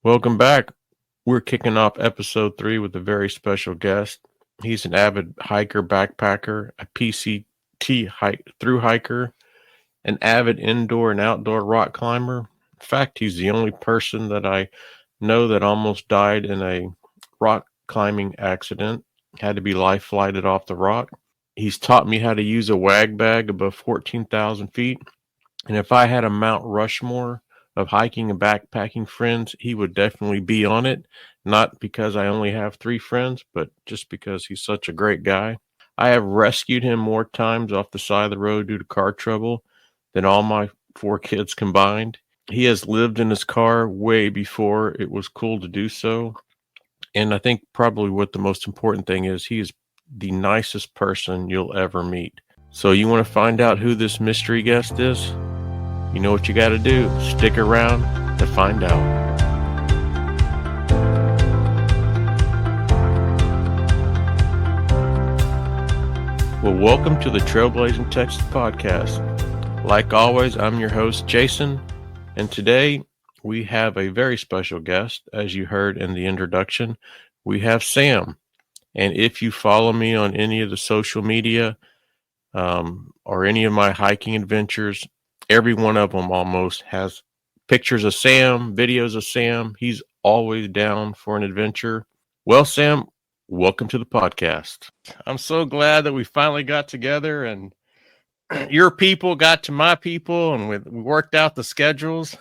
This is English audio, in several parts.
Welcome back. We're kicking off episode 3 with a very special guest. He's an avid hiker, backpacker, a PCT through hiker, an avid indoor and outdoor rock climber. In fact, he's the only person that I know that almost died in a rock climbing accident, had to be life flighted off the rock. He's taught me how to use a wag bag above 14,000 feet. And if I had a Mount Rushmore of hiking and backpacking friends, he would definitely be on it. Not because I only have 3 friends, but just because he's such a great guy. I have rescued him more times off the side of the road due to car trouble than all my 4 kids combined. He has lived in his car way before it was cool to do so. And I think probably what the most important thing is, he is the nicest person you'll ever meet. So you want to find out who this mystery guest is? You know what you got to do. Stick around to find out. Well, welcome to the Trailblazing Texas podcast. Like always, I'm your host, Jason, and today we have a very special guest. As you heard in the introduction, we have Sam. And if you follow me on any of the social media or any of my hiking adventures, every one of them almost has pictures of Sam, videos of Sam. He's always down for an adventure. Well, Sam, welcome to the podcast. I'm so glad that we finally got together and your people got to my people and we worked out the schedules.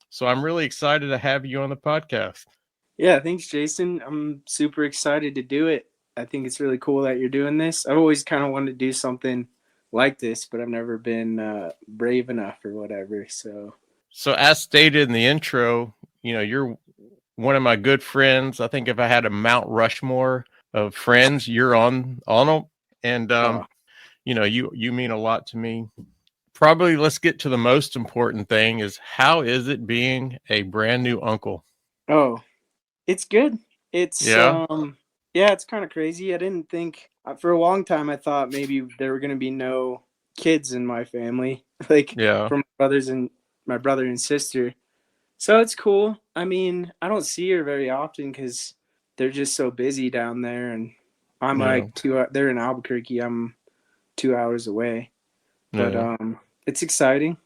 So I'm really excited to have you on the podcast. Yeah, thanks, Jason. I'm super excited to do it. I think it's really cool that you're doing this. I've always kind of wanted to do something like this, but I've never been brave enough or whatever. So as stated in the intro, you're one of my good friends. I think if I had a Mount Rushmore of friends, you're on them. And, you mean a lot to me. Probably let's get to the most important thing is, how is it being a brand new uncle? Oh, it's good. It's, yeah, it's kind of crazy. I didn't think for a long time, I thought maybe there were going to be no kids in my family, from my brother and sister. So it's cool. I mean, I don't see her very often because they're just so busy down there, and I'm like they're in Albuquerque. I'm 2 hours away, but it's exciting.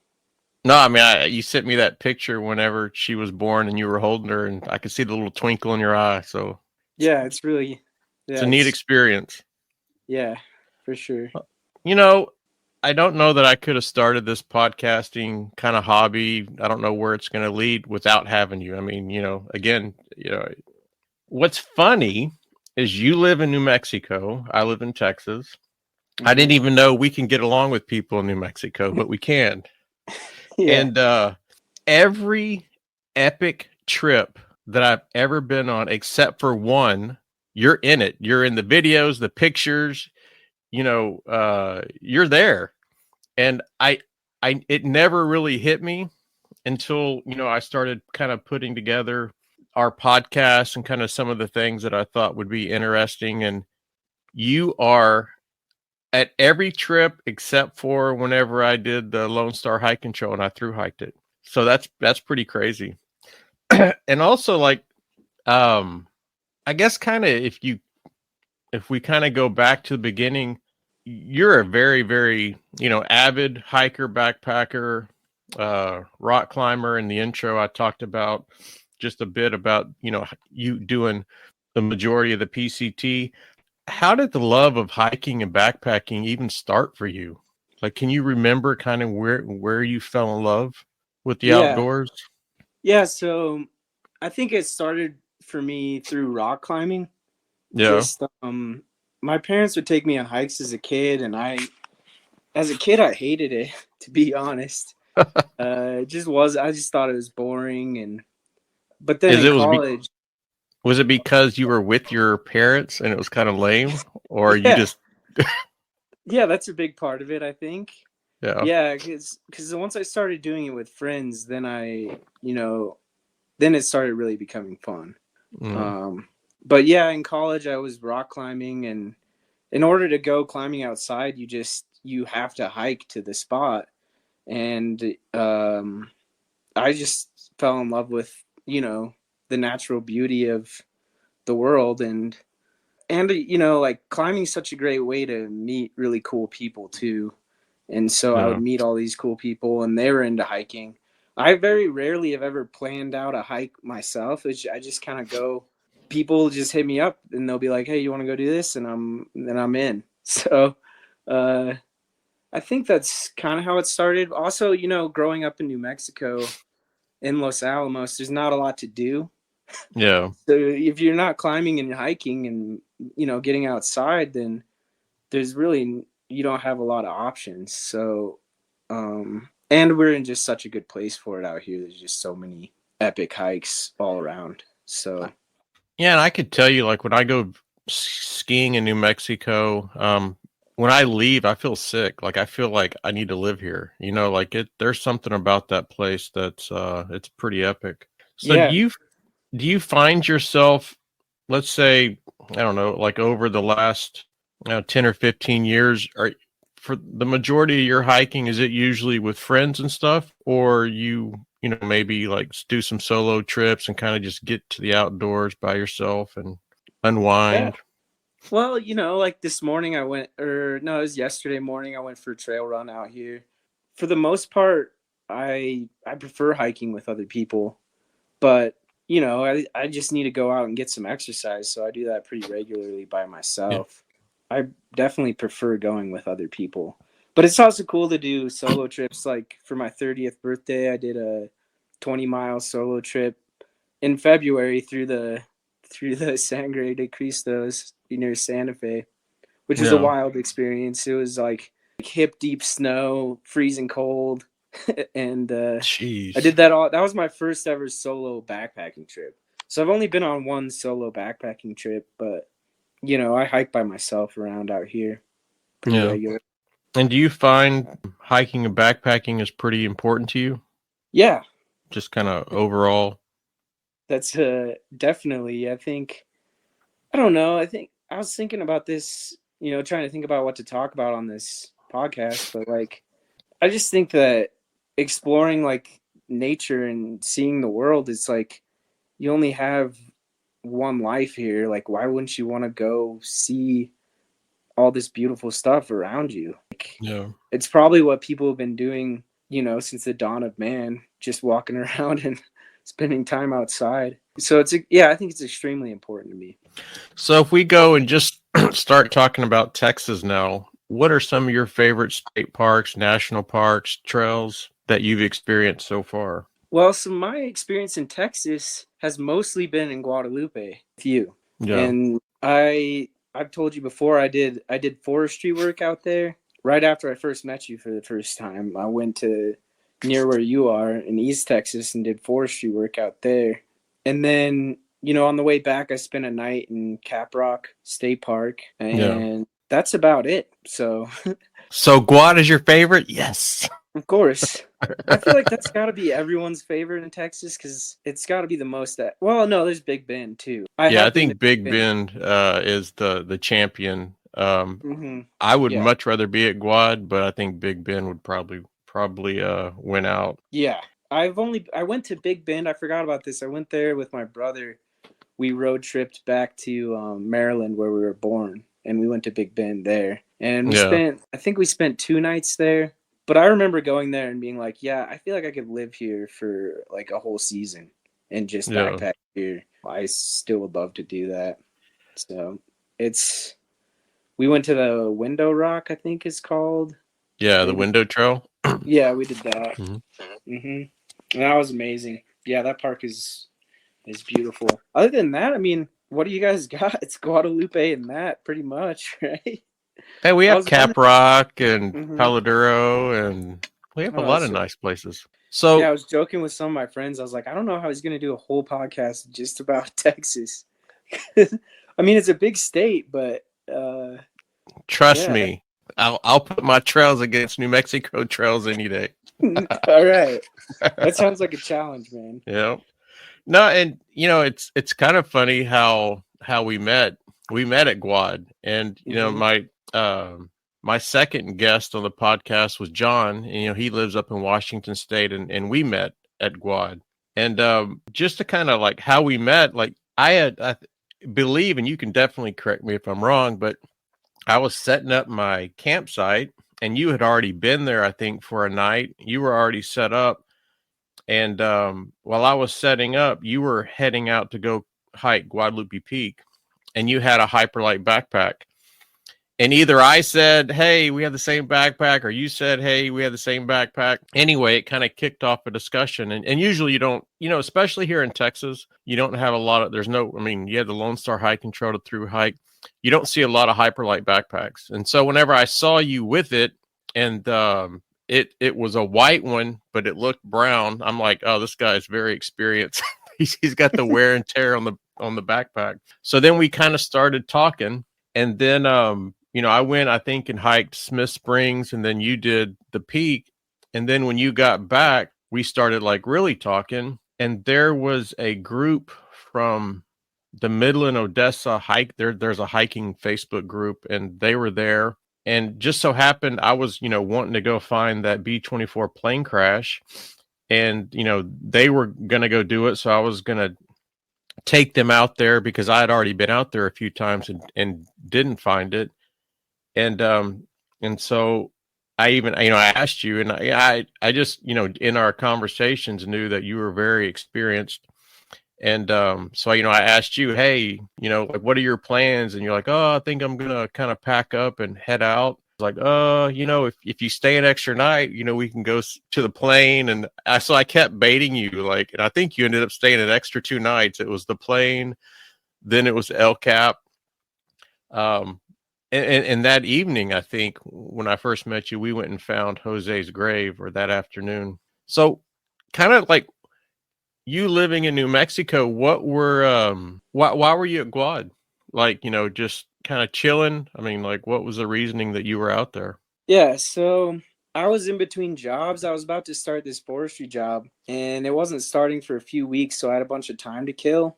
No, I mean, you sent me that picture whenever she was born and you were holding her, and I could see the little twinkle in your eye. So yeah, it's really, it's a neat experience. Yeah, for sure. I don't know that I could have started this podcasting kind of hobby. I don't know where it's going to lead without having you. I mean, what's funny is you live in New Mexico. I live in Texas. Mm-hmm. I didn't even know we can get along with people in New Mexico, but we can. Yeah. And every epic trip that I've ever been on, except for one, you're in it. You're in the videos, the pictures, you're there. And it never really hit me until, I started kind of putting together our podcast and kind of some of the things that I thought would be interesting. And you are at every trip except for whenever I did the Lone Star Hiking Show and I thru hiked it. So that's pretty crazy. And also, I guess kind of if we kind of go back to the beginning, you're a very, very, avid hiker, backpacker, rock climber. In the intro, I talked about just a bit about, you doing the majority of the PCT. How did the love of hiking and backpacking even start for you? Like, can you remember kind of where you fell in love with the outdoors? Yeah. So I think it started for me through rock climbing. Yeah. Just, my parents would take me on hikes as a kid, and I hated it, to be honest. I just thought it was boring. But then in college, was it because you were with your parents and it was kind of lame, or you just? Yeah, that's a big part of it, I think. Yeah, because once I started doing it with friends, then then it started really becoming fun. But yeah, in college I was rock climbing, and in order to go climbing outside, you have to hike to the spot. And I just fell in love with, the natural beauty of the world. And you know, like climbing is such a great way to meet really cool people too. And so I would meet all these cool people, and they were into hiking. I very rarely have ever planned out a hike myself. I just kind of go. People just hit me up, and they'll be like, "Hey, you want to go do this?" And I'm in. So, I think that's kind of how it started. Also, you know, growing up in New Mexico, in Los Alamos, there's not a lot to do. Yeah. So if you're not climbing and hiking and, you know, getting outside, then there's really, you don't have a lot of options. So, and we're in just such a good place for it out here. There's just so many epic hikes all around. So, yeah, and I could tell you, like when I go skiing in New Mexico, when I leave, I feel sick. Like I feel like I need to live here. You know, like there's something about that place that's it's pretty epic. So yeah. do you find yourself, let's say, I don't know, like over the last 10 or 15 years, for the majority of your hiking, is it usually with friends and stuff, or you know, maybe like do some solo trips and kind of just get to the outdoors by yourself and unwind? Yeah. Well, you know, like this morning it was yesterday morning I went for a trail run out here. For the most part, I prefer hiking with other people, but you know, I just need to go out and get some exercise, so I do that pretty regularly by myself. Yeah. I definitely prefer going with other people. But it's also cool to do solo trips. Like for my 30th birthday, I did a 20-mile solo trip in February through the Sangre de Cristos near Santa Fe, which was a wild experience. It was like hip deep snow, freezing cold. And I did that all. That was my first ever solo backpacking trip. So I've only been on one solo backpacking trip, but you know, I hike by myself around out here pretty regular. And do you find hiking and backpacking is pretty important to you? Yeah. Just kind of overall? That's definitely, I think, I don't know. I think I was thinking about this, you know, trying to think about what to talk about on this podcast, but like, I just think that exploring like nature and seeing the world, it's like you only have one life here. Like, why wouldn't you want to go see all this beautiful stuff around you? Like, it's probably what people have been doing, you know, since the dawn of man, just walking around and spending time outside. So I think it's extremely important to me. So if we go and just start talking about Texas now, what are some of your favorite state parks, national parks, trails that you've experienced so far? Well, so my experience in Texas has mostly been in Guadalupe with you. Yeah. And I've told you before, I did forestry work out there. Right after I first met you for the first time, I went to near where you are in East Texas and did forestry work out there. And then, you know, on the way back, I spent a night in Caprock State Park, and that's about it. So, so Guad is your favorite? Yes, of course. I feel like that's got to be everyone's favorite in Texas because it's got to be the most. Well, no, there's Big Bend too. I think Big Bend is the champion. I would much rather be at Guad, but I think Big Bend would probably win out. Yeah. I went to Big Bend. I forgot about this. I went there with my brother. We road tripped back to Maryland where we were born, and we went to Big Bend there. And I think we spent 2 nights there. But I remember going there and being like, yeah, I feel like I could live here for like a whole season and just backpack here. I still would love to do that. So we went to the Window Rock, I think it's called. Yeah, the Window Trail. Yeah, we did that. And that was amazing. Yeah, that park is beautiful. Other than that, I mean, what do you guys got? It's Guadalupe and that pretty much, right? Hey, we have Caprock and Paladuro, and we have a lot of nice places. So yeah, I was joking with some of my friends. I was like, I don't know how he's going to do a whole podcast just about Texas. I mean, it's a big state, but trust me, I'll put my trails against New Mexico trails any day. All right, that sounds like a challenge, man. Yeah. No, and you know, it's kind of funny how we met. We met at Guad, and you know, my second guest on the podcast was John, and you know, he lives up in Washington State, and we met at Guad. And just to kind of like how we met, like I believe, and you can definitely correct me if I'm wrong, but I was setting up my campsite and you had already been there, I think, for a night. You were already set up. And while I was setting up, you were heading out to go hike Guadalupe Peak and you had a hyperlight backpack. And either I said, hey, we have the same backpack, or you said, hey, we have the same backpack. Anyway, it kind of kicked off a discussion. And usually you don't, especially here in Texas, you don't have a lot of, you have the Lone Star Hiking Trail to through hike. You don't see a lot of hyperlight backpacks. And so whenever I saw you with it, and it was a white one, but it looked brown, I'm like, oh, this guy is very experienced. he's got the wear and tear on the backpack. So then we kind of started talking, and then I went, I think, and hiked Smith Springs, and then you did the peak. And then when you got back, we started like really talking. And there was a group from the Midland Odessa hike. There's a hiking Facebook group, and they were there. And just so happened, I was, wanting to go find that B-24 plane crash. And, they were going to go do it. So I was going to take them out there because I had already been out there a few times and didn't find it. And so I even, I asked you, and I just, in our conversations knew that you were very experienced. And so, I asked you, hey, like, what are your plans? And you're like, oh, I think I'm going to kind of pack up and head out. Like, if you stay an extra night, we can go to the plane. And so I kept baiting you, like, and I think you ended up staying an extra 2 nights. It was the plane, then it was El Cap. And that evening, I think when I first met you, we went and found Jose's grave, or that afternoon. So kind of like you living in New Mexico, what were, why were you at Guad? Like, just kind of chilling. I mean, like, what was the reasoning that you were out there? Yeah. So I was in between jobs. I was about to start this forestry job, and it wasn't starting for a few weeks. So I had a bunch of time to kill.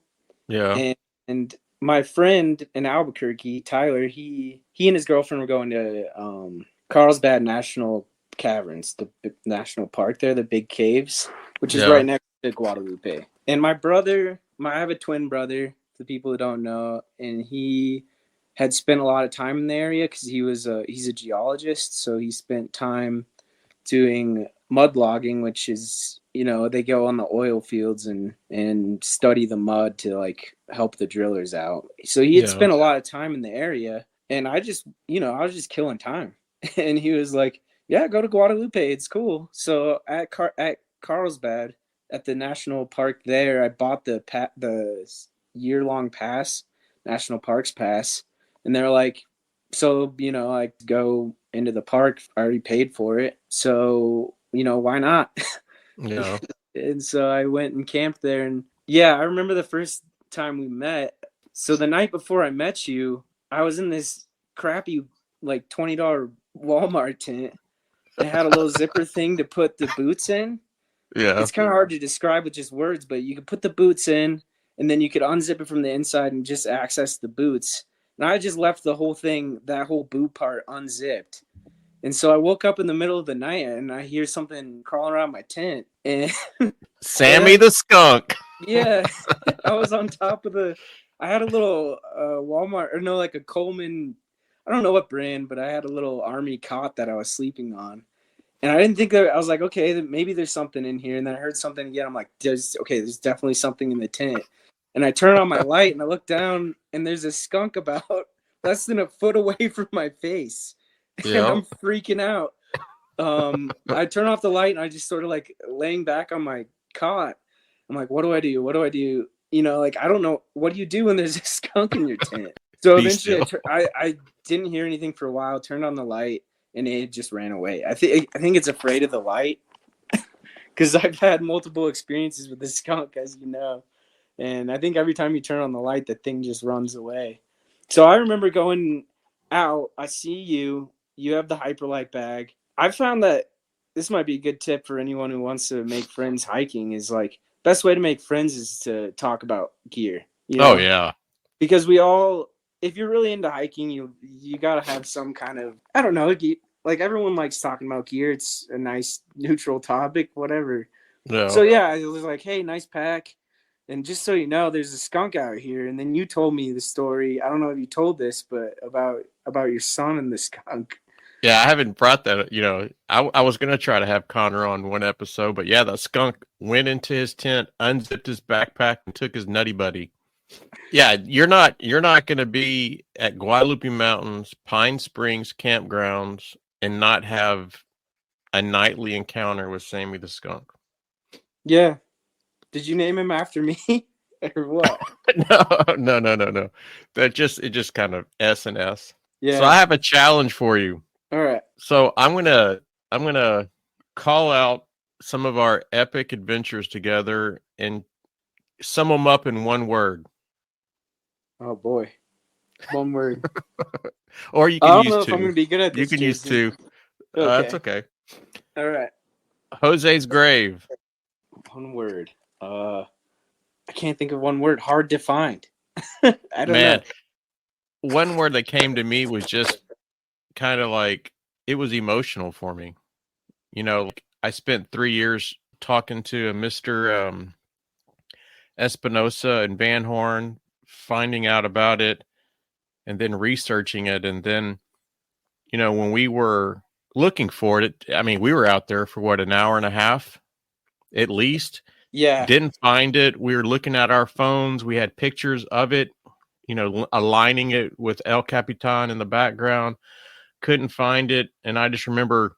Yeah. And my friend in Albuquerque, Tyler, he and his girlfriend were going to Carlsbad National Caverns, the national park there, the big caves, which is right next to Guadalupe. And my brother, I have a twin brother, for people who don't know, and he had spent a lot of time in the area because he's a geologist, so he spent time doing mud logging, which is, they go on the oil fields and study the mud to like help the drillers out. So he had spent a lot of time in the area, and I just, I was just killing time. And he was like, yeah, go to Guadalupe. It's cool. So at Carlsbad, at the national park there, I bought the year-long pass, National Parks Pass. And they're like, so, I go into the park. I already paid for it. So, why not? Yeah. And so I went and camped there. And yeah, I remember the first time we met. So the night before I met you, I was in this crappy, like $20 Walmart tent. It had a little zipper thing to put the boots in. Yeah. It's kind of hard to describe with just words, but you could put the boots in, and then you could unzip it from the inside and just access the boots. And I just left the whole thing, that whole boot part, unzipped. And so I woke up in the middle of the night and I hear something crawling around my tent. And Sammy the skunk. Yeah. I was on top of I had a little Walmart, or no, like a Coleman, I don't know what brand, but I had a little army cot that I was sleeping on. And I didn't think that, I was like, okay, maybe there's something in here. And then I heard something again. I'm like, there's definitely something in the tent. And I turn on my light and I look down and there's a skunk about less than a foot away from my face. And I'm freaking out. I turn off the light and I just sort of like laying back on my cot. I'm like, what do I do? What do I do? Like, I don't know. What do you do when there's a skunk in your tent? So eventually I didn't hear anything for a while, turned on the light, and it just ran away. I think it's afraid of the light because I've had multiple experiences with the skunk, as you know. And I think every time you turn on the light, the thing just runs away. So I remember going out. I see you. You have the Hyperlight bag. I found that this might be a good tip for anyone who wants to make friends hiking, is like, best way to make friends is to talk about gear. Oh, yeah. Because if you're really into hiking, you got to have some kind of, I don't know, like everyone likes talking about gear. It's a nice neutral topic, whatever. No. So yeah, I was like, hey, nice pack. And just so you know, there's a skunk out here. And then you told me the story. I don't know if you told this, but about your son and the skunk. Yeah, I haven't brought that. I was gonna try to have Connor on one episode, but yeah, the skunk went into his tent, unzipped his backpack, and took his nutty buddy. Yeah, you're not gonna be at Guadalupe Mountains, Pine Springs campgrounds, and not have a nightly encounter with Sammy the skunk. Yeah. Did you name him after me or what? No. It just kind of S and S. Yeah. So I have a challenge for you. All right. So I'm gonna call out some of our epic adventures together and sum them up in one word. Oh boy, one word. Or you can use two. I don't know if I'm gonna be good at this. You can use two. Okay. That's okay. All right. Jose's grave. One word. I can't think of one word. Hard to find. I don't know. One word that came to me was just kind of like, it was emotional for me. I spent 3 years talking to a Mr. Espinosa and Van Horn, finding out about it and then researching it. And then, when we were looking for it, I mean, we were out there for what, an hour and a half at least. Yeah. Didn't find it. We were looking at our phones. We had pictures of it, aligning it with El Capitan in the background. Couldn't find it. And I just remember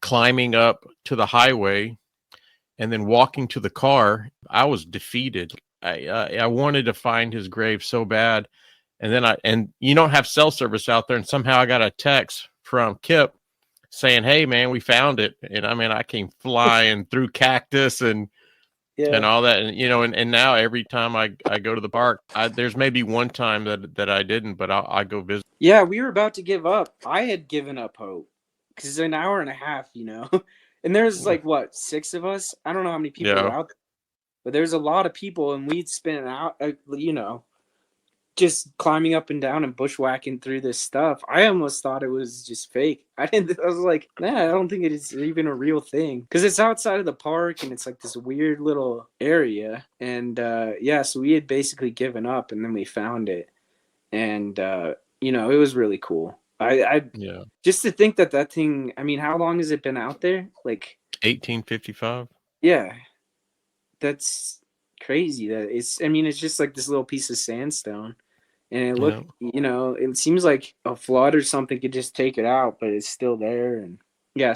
climbing up to the highway and then walking to the car. I was defeated. I wanted to find his grave so bad. And then you don't have cell service out there. And somehow I got a text from Kip saying, hey man, we found it. And I mean, I came flying through cactus and all that. And, and now every time I go to the park, there's maybe one time that I didn't, but I go visit. Yeah. We were about to give up. I had given up hope because it's an hour and a half, and there's like, what, 6 of us? I don't know how many people were out there, but there's a lot of people and we'd spent out, just climbing up and down and bushwhacking through this stuff. I almost thought it was just fake. I was like, nah, I don't think it is even a real thing. Because it's outside of the park and it's like this weird little area. And so we had basically given up and then we found it. And, it was really cool. I just to think that thing, I mean, how long has it been out there? Like 1855. Yeah. That's crazy. It's just like this little piece of sandstone. And it seems like a flood or something could just take it out, but it's still there. And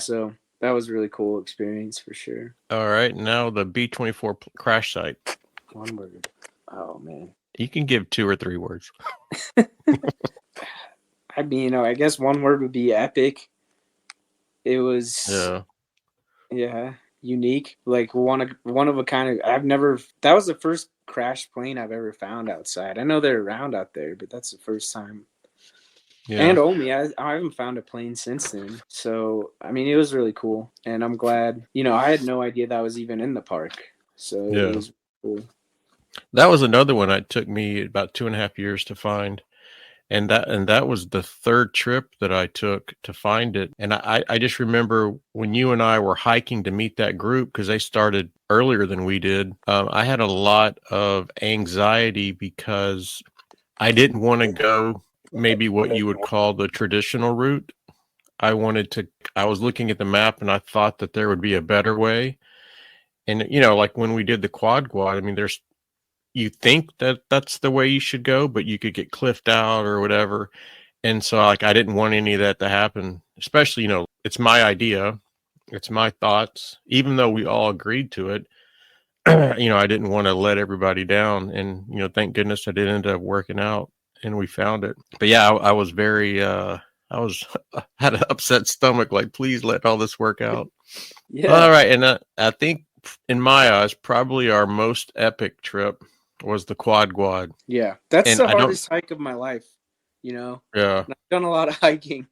so that was a really cool experience for sure. All right. Now the B-24 crash site. One word. Oh, man. You can give 2 or 3 words. I mean, I guess one word would be epic. It was unique, like one of a kind. That was the first crashed plane I've ever found outside. I know they're around out there, but that's the first time. Yeah. And only I haven't found a plane since then. So I mean, it was really cool, and I'm glad. I had no idea that was even in the park. So it was cool. That was another one. It took me about 2.5 years to find. And that was the 3rd trip that I took to find it. And I just remember when you and I were hiking to meet that group, because they started earlier than we did, I had a lot of anxiety because I didn't want to go maybe what you would call the traditional route. I was looking at the map and I thought that there would be a better way. And, like when we did the quad, I mean, you think that that's the way you should go, but you could get cliffed out or whatever. And so I didn't want any of that to happen, especially, it's my idea. It's my thoughts, even though we all agreed to it. I didn't want to let everybody down. And, thank goodness it ended up working out and we found it. But yeah, I was very, had an upset stomach. Like, please let all this work out. Yeah. All right. And I think in my eyes, probably our most epic trip was the quad. Yeah, that's the hardest hike of my life. Yeah, and I've done a lot of hiking.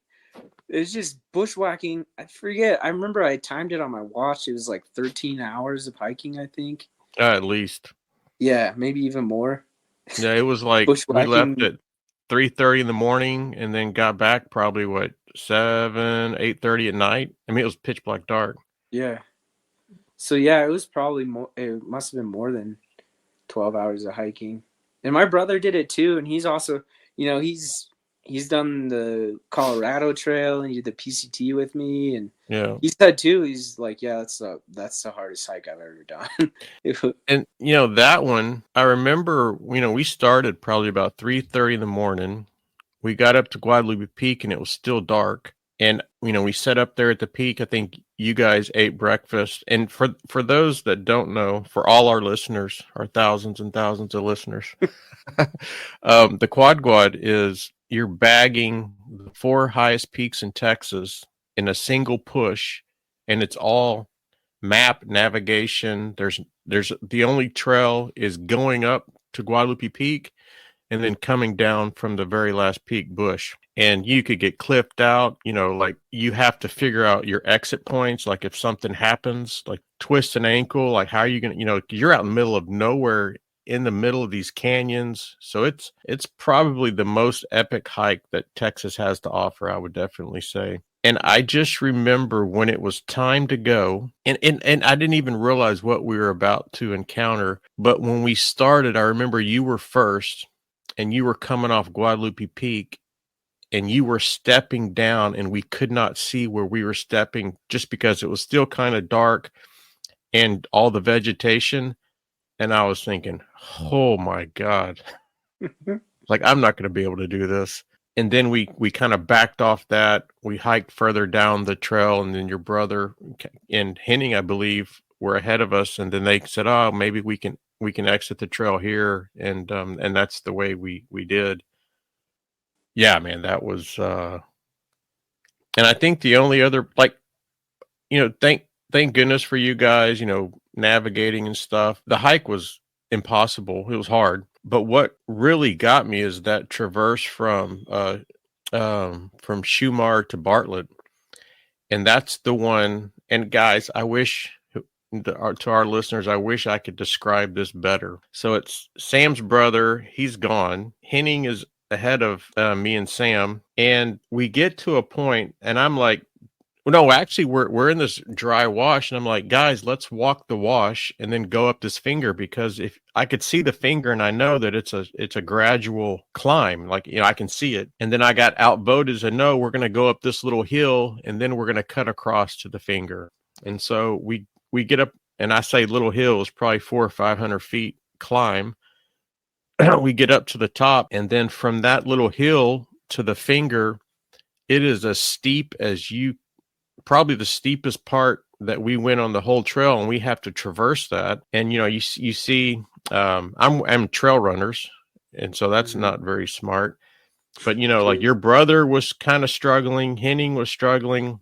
It's just bushwhacking. I forget. I remember I timed it on my watch. It was like 13 hours of hiking, I think. At least. Yeah, maybe even more. Yeah, it was like we left at 3:30 in the morning and then got back probably 8:30 at night. I mean, it was pitch black dark. Yeah. So yeah, it was probably more. It must have been more than 12 hours of hiking. And my brother did it too, and he's also, he's done the Colorado Trail and he did the PCT with me, and yeah, he said too, he's like, yeah, that's the hardest hike I've ever done. and that one, I remember. We started probably about 3:30 in the morning. We got up to Guadalupe Peak and it was still dark. And we set up there at the peak. I think you guys ate breakfast. And for those that don't know, for all our listeners, our thousands and thousands of listeners, the Quad is you're bagging the 4 highest peaks in Texas in a single push, and it's all map navigation. There's the only trail is going up to Guadalupe Peak and then coming down from the very last peak, Bush. And you could get clipped out, like you have to figure out your exit points. Like if something happens, like twist an ankle, like how are you going to, you're out in the middle of nowhere in the middle of these canyons. So it's probably the most epic hike that Texas has to offer, I would definitely say. And I just remember when it was time to go, and I didn't even realize what we were about to encounter. But when we started, I remember you were first, and you were coming off Guadalupe Peak, and you were stepping down, and we could not see where we were stepping just because it was still kind of dark and all the vegetation. And I was thinking, oh my God, like I'm not going to be able to do this. And then we kind of backed off that. We hiked further down the trail, and then your brother and Henning, I believe, were ahead of us. And then they said, "Oh, maybe we can exit the trail here," and that's the way we did. Yeah, man, that was. And I think the only other, like, thank goodness for you guys, navigating and stuff. The hike was impossible. It was hard. But what really got me is that traverse from Shumar to Bartlett. And that's the one. And guys, I wish to our listeners, I wish I could describe this better. So it's Sam's brother. He's gone. Henning is ahead of me and Sam. And we get to a point, and I'm like, well, no, actually, we're in this dry wash, and I'm like, guys, let's walk the wash and then go up this finger, because if I could see the finger, and I know that it's a gradual climb, like I can see it. And then I got outvoted, and no, we're gonna go up this little hill, and then we're gonna cut across to the finger. And so we get up, and I say little hill is probably 400 or 500 feet climb. We get up to the top, and then from that little hill to the finger, it is as steep as probably the steepest part that we went on the whole trail, and we have to traverse that. And you see, I'm trail runners, and so that's not very smart. But like your brother was kind of struggling, Henning was struggling,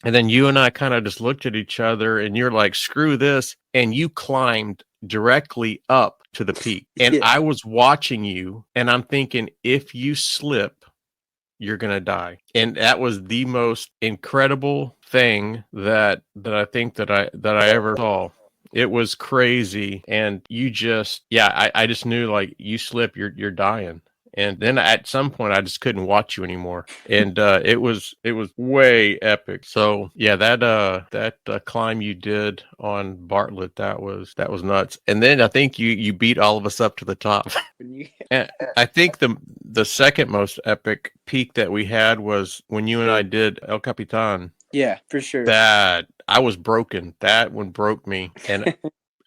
and then you and I kind of just looked at each other, and you're like, "Screw this!" And you climbed directly up to the peak, and I was watching you, and I'm thinking, if you slip, you're going to die. And that was the most incredible thing that I think that I ever saw. It was crazy. And you just, I just knew, like, you slip, you're dying. And then at some point I just couldn't watch you anymore. And it was way epic. So yeah, that climb you did on Bartlett, that was nuts. And then I think you beat all of us up to the top. And I think the second most epic peak that we had was when you and I did El Capitan. Yeah, for sure. That I was broken. That one broke me. And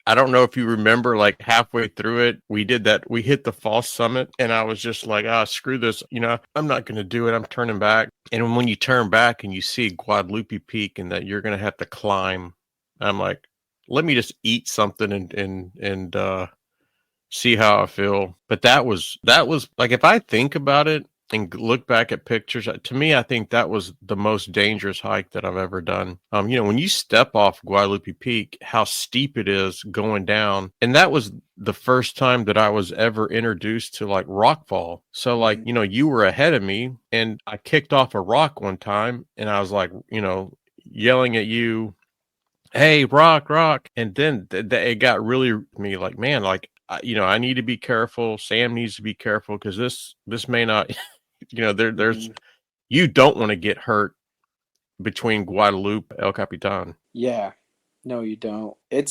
I don't know if you remember, like halfway through it, we hit the false summit, and I was just like, screw this. I'm not going to do it. I'm turning back. And when you turn back and you see Guadalupe Peak and that you're going to have to climb, I'm like, let me just eat something and see how I feel. But that was like, if I think about it and look back at pictures, to me, I think that was the most dangerous hike that I've ever done. When you step off Guadalupe Peak, how steep it is going down. And that was the first time that I was ever introduced to like rockfall. So like, you were ahead of me, and I kicked off a rock one time, and I was like, yelling at you, "Hey, rock." And then it got really me like, man, like, I need to be careful. Sam needs to be careful, because this may not, there's you don't want to get hurt between Guadalupe, El Capitan. Yeah. No, you don't. I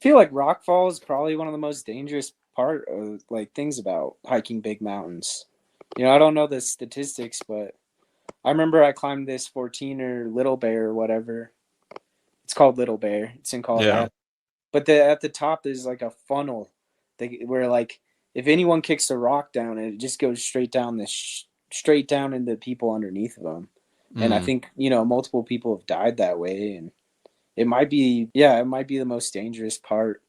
feel like rock fall is probably one of the most dangerous part of like things about hiking big mountains. I don't know the statistics, but I remember I climbed this 14er Little Bear or whatever. It's called Little Bear. It's in Colorado. Yeah. But at the top there's like a funnel where like if anyone kicks a rock down, it just goes straight down straight down into people underneath of them. And I think multiple people have died that way, and it might be the most dangerous part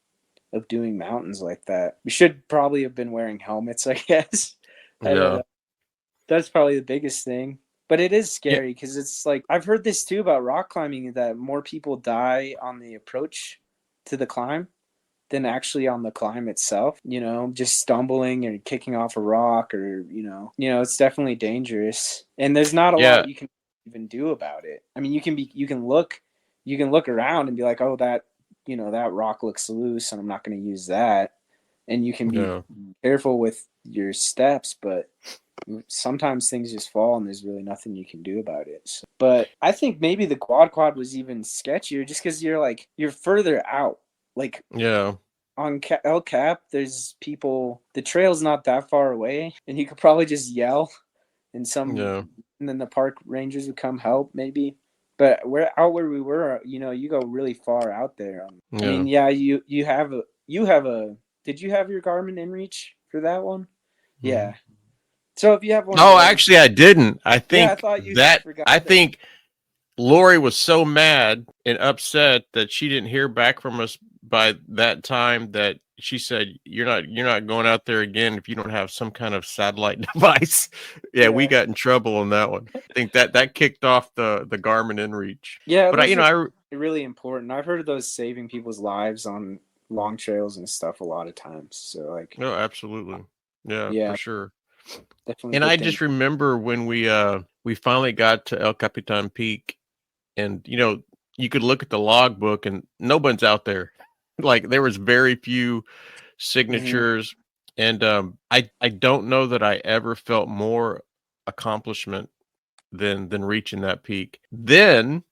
of doing mountains like that. We should probably have been wearing helmets, I guess. I don't Yeah. know. That's probably the biggest thing. But it is Yeah. scary because it's like I've heard this too about rock climbing, that more people die on the approach to the climb than actually on the climb itself. Just stumbling or kicking off a rock, or it's definitely dangerous. And there's not a Yeah. lot you can even do about it. I mean, you can look around and be like, oh, that that rock looks loose, and I'm not going to use that. And you can be careful with your steps, but sometimes things just fall and there's really nothing you can do about it. So, but I think maybe the quad was even sketchier just because you're further out. Like on El Cap, there's people. The trail's not that far away, and you could probably just yell, and then the park rangers would come help maybe. But where we were, you go really far out there. I mean, you have a. Did you have your Garmin InReach for that one? Mm-hmm. Yeah. So if you have one, no, actually, I didn't. I think I thought you forgot. I think Lori was so mad and upset that she didn't hear back from us by that time that she said, "You're not going out there again if you don't have some kind of satellite device." Yeah, we got in trouble on that one. I think that kicked off the Garmin InReach. Yeah, but I really important. I've heard of those saving people's lives on long trails and stuff a lot of times. So like, no, absolutely, yeah, for sure. Definitely. And I just remember when we finally got to El Capitan Peak, and you could look at the logbook and no one's out there. Like there was very few signatures, and I don't know that I ever felt more accomplishment than reaching that peak. Then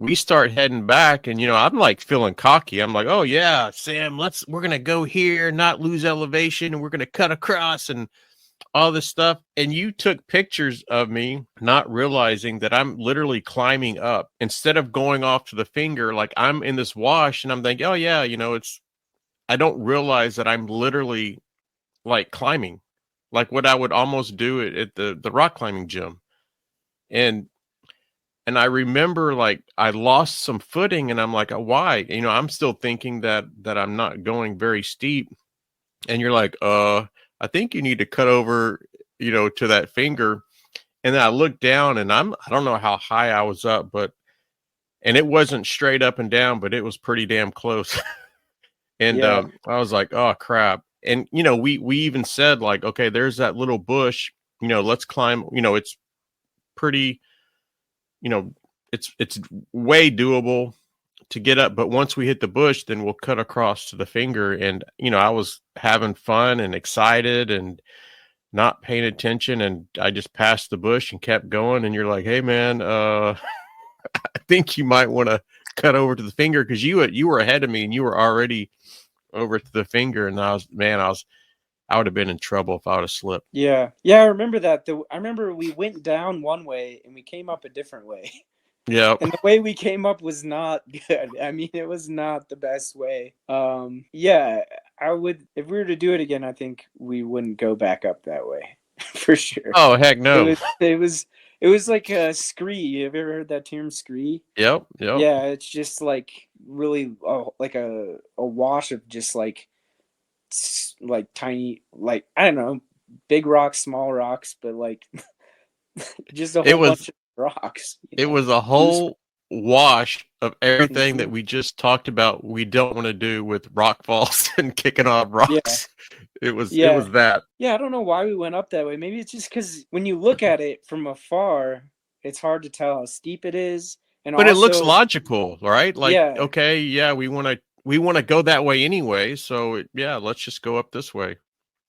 we start heading back, and I'm like feeling cocky. I'm like, oh yeah, Sam, we're gonna go here, not lose elevation, and we're gonna cut across and all this stuff. And you took pictures of me not realizing that I'm literally climbing up instead of going off to the finger. Like I'm in this wash and I'm thinking, oh yeah, I don't realize that I'm literally like climbing, like what I would almost do at the rock climbing gym. And I remember like I lost some footing and I'm like, oh, why? I'm still thinking that I'm not going very steep. And you're like, I think you need to cut over, to that finger. And then I looked down and I don't know how high I was up, and it wasn't straight up and down, but it was pretty damn close. And I was like, oh crap. And, we even said like, okay, there's that little bush, let's climb, it's pretty, it's way doable to get up, but once we hit the bush, then we'll cut across to the finger. And I was having fun and excited and not paying attention, and I just passed the bush and kept going. And you're like, hey man, I think you might want to cut over to the finger, because you were ahead of me and you were already over to the finger. And I would have been in trouble if I would have slipped. Yeah, I remember that. I remember we went down one way and we came up a different way. Yeah. And the way we came up was not good. I mean, it was not the best way. Yeah, I would, if we were to do it again, I think we wouldn't go back up that way for sure. Oh, heck no. It was like a scree. Have you ever heard that term, scree? Yep. Yeah, it's just like really like a wash of just like tiny, like, I don't know, big rocks, small rocks, but like just a whole bunch of rocks. It was a whole wash of everything that we just talked about we don't want to do with rock falls and kicking off rocks. It was that. Yeah, I don't know why we went up that way. Maybe it's just because when you look at it from afar, it's hard to tell how steep it is. But it looks logical, right? Like, okay, yeah, we want to go that way anyway, so let's just go up this way.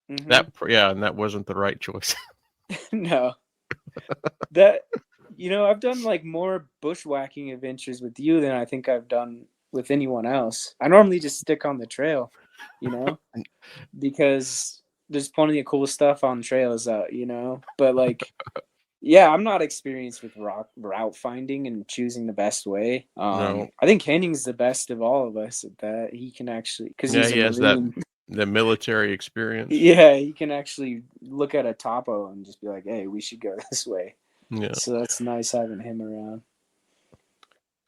Mm-hmm. And that wasn't the right choice. No. That I've done like more bushwhacking adventures with you than I think I've done with anyone else. I normally just stick on the trail, you know, because there's plenty of cool stuff on trails out, you know. But like, yeah, I'm not experienced with route finding and choosing the best way. No. I think Henning's the best of all of us at that. He can actually, because Yeah, he's a he has that Marine. the military experience. Yeah, he can actually look at a topo and just be like, "Hey, we should go this way." Yeah. So that's nice having him around.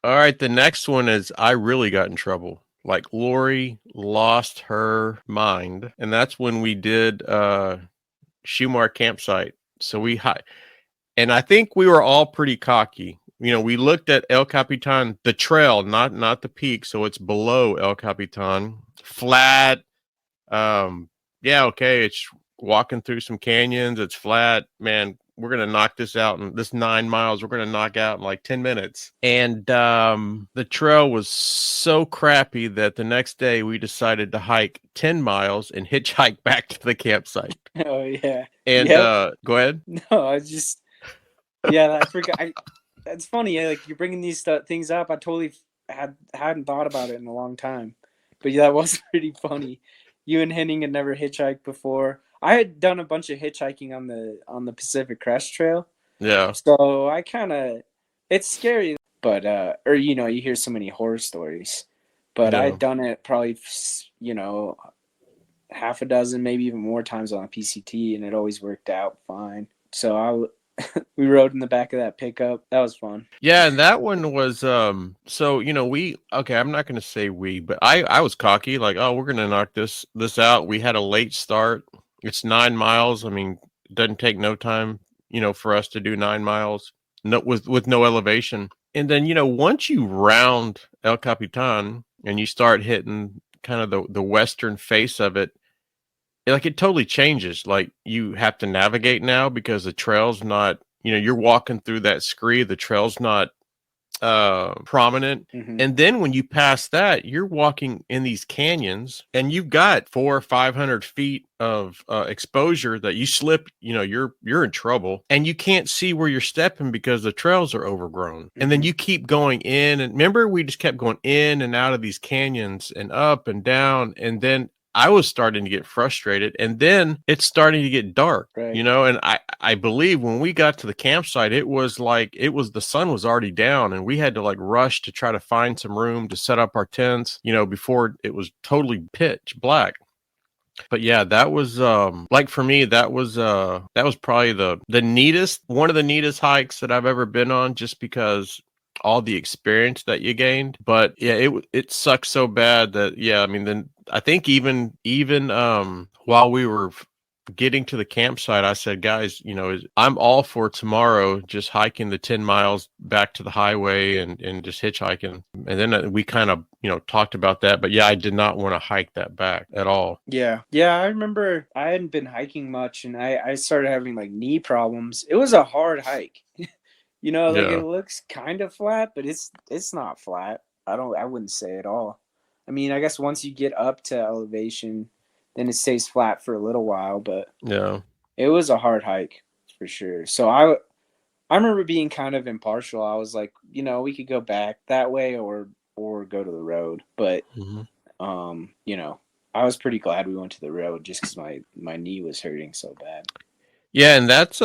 All right, the next one is I really got in trouble. Like Lori lost her mind, and that's when we did Shumar campsite. So and I think we were all pretty cocky. You know, we looked at El Capitan, the trail, not the peak, so it's below El Capitan, flat. Yeah, okay, it's walking through some canyons, it's flat. Man, we're gonna knock this out in this 9 miles. We're gonna knock out in like 10 minutes. And the trail was so crappy that the next day we decided to hike 10 miles and hitchhike back to the campsite. Oh yeah. And go ahead. No, I just yeah, I forgot. That's funny. Like you're bringing these things up. I totally hadn't thought about it in a long time. But yeah, that was pretty funny. You and Henning had never hitchhiked before. I had done a bunch of hitchhiking on the Pacific Crest Trail. Yeah. So I kind of, it's scary, but or you know, you hear so many horror stories. But Yeah. I'd done it probably, you know, half a dozen, maybe even more times on a PCT, and it always worked out fine. So we rode in the back of that pickup. That was fun. Yeah, and that one was so you know, I'm not gonna say we, but I was cocky, like, oh, we're gonna knock this out. We had a late start. It's 9 miles. I mean, it doesn't take no time, you know, for us to do 9 miles with no elevation. And then, you know, once you round El Capitan and you start hitting kind of the western face of it, like it totally changes. Like you have to navigate now because the trail's not, you know, you're walking through that scree, the trail's not prominent. Mm-hmm. And then when you pass that, you're walking in these canyons and you've got 400 or 500 feet of exposure that you slip, you know, you're in trouble and you can't see where you're stepping because the trails are overgrown. Mm-hmm. And then you keep going in, and remember, we just kept going in and out of these canyons and up and down. And then I was starting to get frustrated, and then it's starting to get dark, right. You know, and I believe when we got to the campsite, it was the sun was already down, and we had to like rush to try to find some room to set up our tents, you know, before it was totally pitch black. But yeah, that was like for me, that was probably the neatest, one of the neatest hikes that I've ever been on, just because all the experience that you gained. But yeah, it sucks so bad that, yeah, I mean, then I think even while we were getting to the campsite, I said, guys, you know, I'm all for tomorrow just hiking the 10 miles back to the highway and just hitchhiking. And then we kind of, you know, talked about that. But yeah, I did not want to hike that back at all. Yeah. I remember I hadn't been hiking much, and I started having like knee problems. It was a hard hike. You know, like It looks kind of flat, but it's not flat. I wouldn't say at all. I mean, I guess once you get up to elevation, then it stays flat for a little while, but yeah, it was a hard hike for sure. So I remember being kind of impartial. I was like, you know, we could go back that way or go to the road. But you know, I was pretty glad we went to the road just because my knee was hurting so bad. Yeah, and that's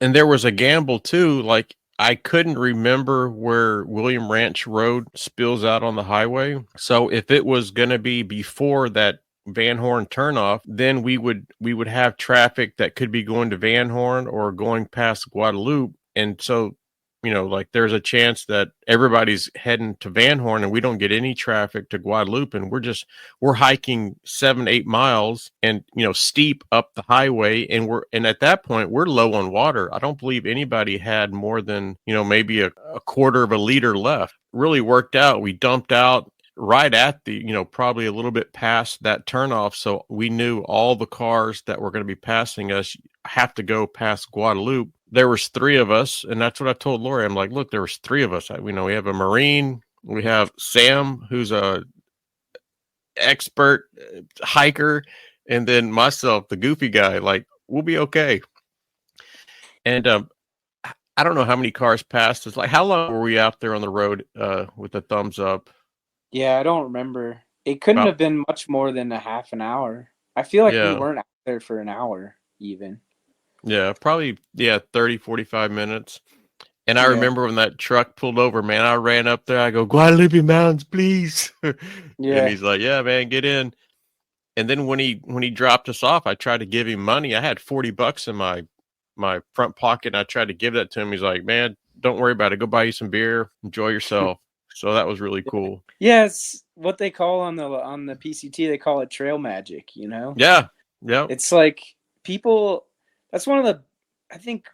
and there was a gamble too. Like I couldn't remember where William Ranch Road spills out on the highway. So if it was going to be before that Van Horn turnoff, then we would have traffic that could be going to Van Horn or going past Guadalupe. And so, you know, like there's a chance that everybody's heading to Van Horn and we don't get any traffic to Guadalupe, and we're hiking 7-8 miles and, you know, steep up the highway, and at that point we're low on water. I don't believe anybody had more than, you know, maybe a quarter of a liter left. Really worked out. We dumped out right at the, you know, probably a little bit past that turnoff. So we knew all the cars that were going to be passing us have to go past Guadalupe. There was 3 of us, and that's what I told Lori. I'm like, look, there was 3 of us. We know we have a Marine, we have Sam, who's a expert hiker, and then myself, the goofy guy. Like, we'll be okay. And I don't know how many cars passed us. Like, how long were we out there on the road with the thumbs up? Yeah, I don't remember. It couldn't About, have been much more than a half an hour. I feel like we yeah. weren't out there for an hour even. Yeah, probably 30, 45 minutes. And I Yeah. remember when that truck pulled over, man, I ran up there. I go, Guadalupe Mountains, please. And Yeah. he's like, yeah, man, get in. And then when he dropped us off, I tried to give him money. I had $40 in my front pocket, and I tried to give that to him. He's like, man, don't worry about it. Go buy you some beer. Enjoy yourself. So that was really cool. Yeah, it's what they call on the PCT, they call it trail magic, you know? Yeah. Yep. It's like people that's one of the I think